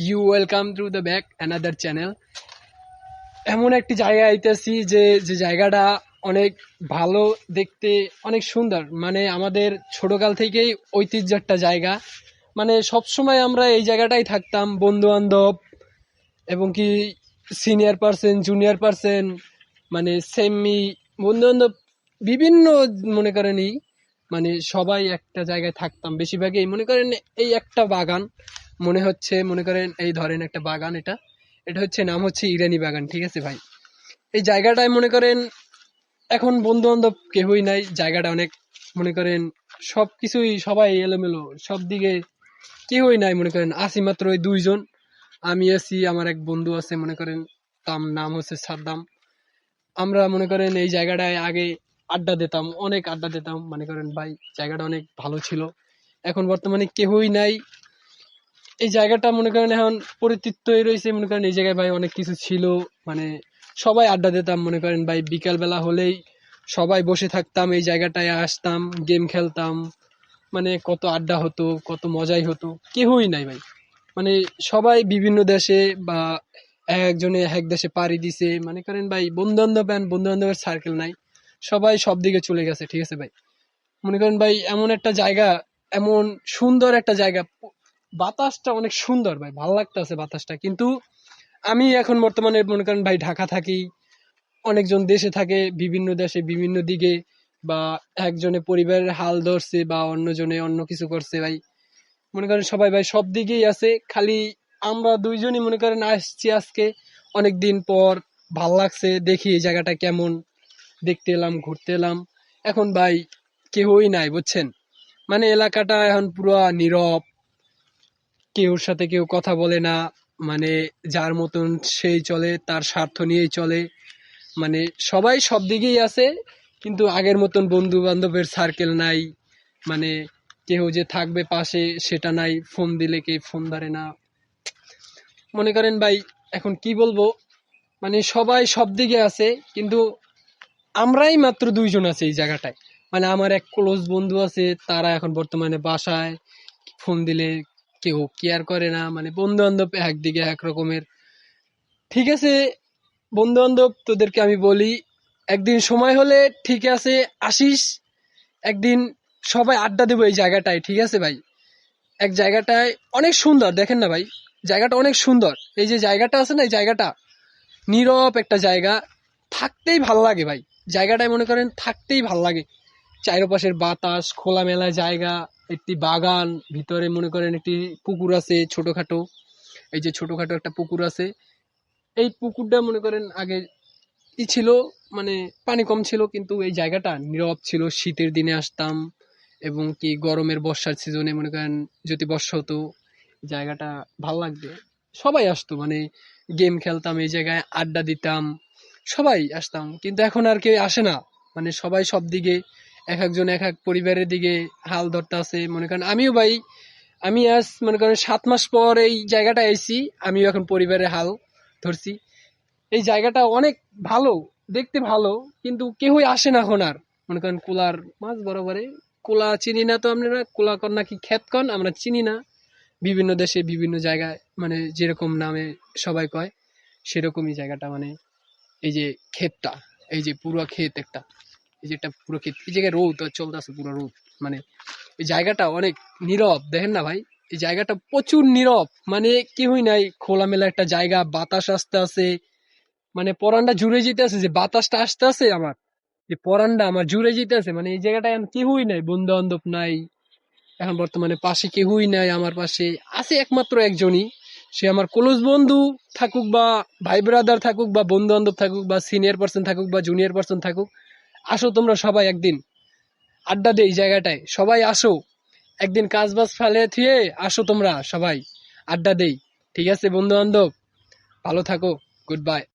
You welcome to the back another channel. এমন একটি জায়গায় আইতেছি যে যে জায়গাটা অনেক ভালো দেখতে, অনেক সুন্দর। মানে আমাদের ছোটকাল থেকেই ঐতিহ্য একটা জায়গা। মানে সবসময় আমরা এই জায়গাটাই থাকতাম, বন্ধু বান্ধব এবং কি সিনিয়র পার্সন, জুনিয়র পার্সন, মানে সেমি বন্ধু বান্ধব বিভিন্ন, মনে করেনই মানে সবাই একটা জায়গায় থাকতাম। বেশিরভাগই মনে করেন এই একটা বাগান মনে করেন এই ধরেন একটা বাগান, এটা এটা হচ্ছে নাম হচ্ছে ইরানি বাগান, ঠিক আছে ভাই? এই জায়গাটায় মনে করেন এখন বন্ধু বান্ধব কেউই নাই, জায়গাটা অনেক মনে করেন সবকিছুই সবাই এলোমেলো, সব দিকে কেউই নাই। মনে করেন আছি মাত্র ওই দুইজন, আমি আছি, আমার এক বন্ধু আছে, মনে করেন তার নাম হচ্ছে সাদ্দাম। আমরা মনে করেন এই জায়গাটায় আগে আড্ডা দিতাম, অনেক আড্ডা দিতাম। মনে করেন ভাই জায়গাটা অনেক ভালো ছিল। এখন বর্তমানে কেউই নাই এই জায়গাটা, মনে করেন এখন পরিতৃপ্ত হয়ে রয়েছে। মনে করেন এই জায়গায় ভাই অনেক কিছু ছিল, মানে সবাই আড্ডা দিতাম। মনে করেন ভাই বিকাল বেলা হলেই সবাই বসে থাকতাম, এই জায়গাটায় আসতাম, গেম খেলতাম। মানে কত আড্ডা হতো, কত মজাই হতো। কেউই নাই ভাই, মানে সবাই বিভিন্ন দেশে বা একজনে এক দেশে পাড়ি দিছে। মনে করেন ভাই বন্ধু বান্ধবের সার্কেল নাই, সবাই সব দিকে চলে গেছে, ঠিক আছে ভাই? মনে করেন ভাই এমন একটা জায়গা, এমন সুন্দর একটা জায়গা, বাতাসটা অনেক সুন্দর ভাই, ভালো লাগতেছে বাতাসটা। কিন্তু আমি এখন বর্তমানে মনে করেন ভাই ঢাকা থাকি, অনেকজন দেশে থাকে, বিভিন্ন দেশে বিভিন্ন দিকে, বা একজনে পরিবারের হাল ধরছে বা অন্যজনে অন্য কিছু করছে ভাই। মনে করেন সবাই ভাই সব দিকেই আছে, খালি আমরা দুইজনই মনে করেন আসছি আজকে অনেক দিন পর। ভাল লাগছে, দেখি এই জায়গাটা কেমন, দেখতে এলাম, ঘুরতে এলাম। এখন ভাই কেউই নাই, বুঝছেন? মানে এলাকাটা এখন পুরো নীরব, কেউর সাথে কেউ কথা বলে না। মানে যার মতন সেই চলে, তার স্বার্থ নিয়েই চলে। মানে সবাই সব দিকেই আছে, কিন্তু আগের মতন বন্ধু বান্ধবের সার্কেল নাই। মানে কেউ যে থাকবে পাশে সেটা নাই, ফোন দিলে কে ফোন ধরে না। মনে করেন ভাই এখন কি বলবো, মানে সবাই সব দিকে আছে, কিন্তু আমরাই মাত্র দুইজন আছি এই জায়গাটায়। মানে আমার এক ক্লোজ বন্ধু আছে, তারা এখন বর্তমানে বাসায়, ফোন দিলে কেউ কেয়ার করে না। মানে বন্ধু বান্ধব একদিকে এক রকমের, ঠিক আছে? বন্ধু বান্ধব তোদেরকে আমি বলি, একদিন সময় হলে ঠিক আছে আসিস, একদিন সবাই আড্ডা দেবো এই জায়গাটায়, ঠিক আছে ভাই? এক জায়গাটায় অনেক সুন্দর, দেখেন না ভাই, জায়গাটা অনেক সুন্দর। এই যে জায়গাটা আছে না, এই জায়গাটা নীরব একটা জায়গা, থাকতেই ভাল লাগে ভাই। জায়গাটায় মনে করেন থাকতেই ভাল লাগে, চারপাশের বাতাস, খোলামেলা জায়গা, একটি বাগান, ভিতরে মনে করেন একটি পুকুর আছে ছোটখাটো। এই যে ছোটখাটো একটা পুকুর আছে, এই পুকুরটা মনে করেন আগে কি ছিল, মানে পানি কম ছিল, কিন্তু এই জায়গাটা নীরব ছিল। শীতের দিনে আসতাম, এবং কি গরমের বর্ষার সিজনে মনে করেন যদি বর্ষা হতো, জায়গাটা ভাল লাগবে। সবাই আসতো, মানে গেম খেলতাম এই জায়গায়, আড্ডা দিতাম, সবাই আসতাম। কিন্তু এখন আর কেউ আসে না, মানে সবাই সব দিকে, এক একজন এক এক পরিবারের দিকে হাল ধরতে আছে। মনে করেন আমিও ভাই, আমি আজ মনে করেন 7 মাস পর এই জায়গাটা এসেছি, আমিও এখন পরিবারের হাল ধরছি। এই জায়গাটা অনেক ভালো, দেখতে ভালো, কিন্তু কেউই আসে না এখন আর। মনে করেন কুলার মাছ বরাবরে, কুলা চিনি না তো আপনারা, কুলা কন নাকি খ্যাত কন, আমরা চিনি না। বিভিন্ন দেশে বিভিন্ন জায়গায় মানে যেরকম নামে সবাই কয়, সেরকমই জায়গাটা। মানে এই যে ক্ষেতটা, এই যে পুরো ক্ষেত একটা, এই যে একটা পুরো ক্ষেত, এই জায়গায় রোদ চলতেছে, পুরো রোদ। মানে এই জায়গাটা অনেক নীরব, দেখেন না ভাই, এই জায়গাটা প্রচুর নীরব। মানে কেউই নাই, খোলামেলা একটা জায়গা, বাতাস আসতে আছে, মানে পরানটা জুড়ে যেতে আছে, যে বাতাসটা আসতে আছে আমার, যে পরানটা আমার জুড়ে যেতে আছে। মানে এই জায়গাটায় এখন কেউই নাই, বন্ধু বান্ধব নাই এখন বর্তমানে, পাশে কেউই নাই। আমার পাশে আছে একমাত্র একজনই, সে আমার ক্লোজ বন্ধু থাকুক বা ভাই ব্রাদার থাকুক বা বন্ধু বান্ধব থাকুক বা সিনিয়র পার্সন থাকুক বা জুনিয়র পার্সন থাকুক, আসো তোমরা সবাই একদিন আড্ডা দেই জায়গাটায়, সবাই আসো একদিন, কাজ বাজ ফেলে থুয়ে আসো তোমরা সবাই, আড্ডা দেই। ঠিক আছে বন্ধু বান্ধব, ভালো থাকো, গুড বাই।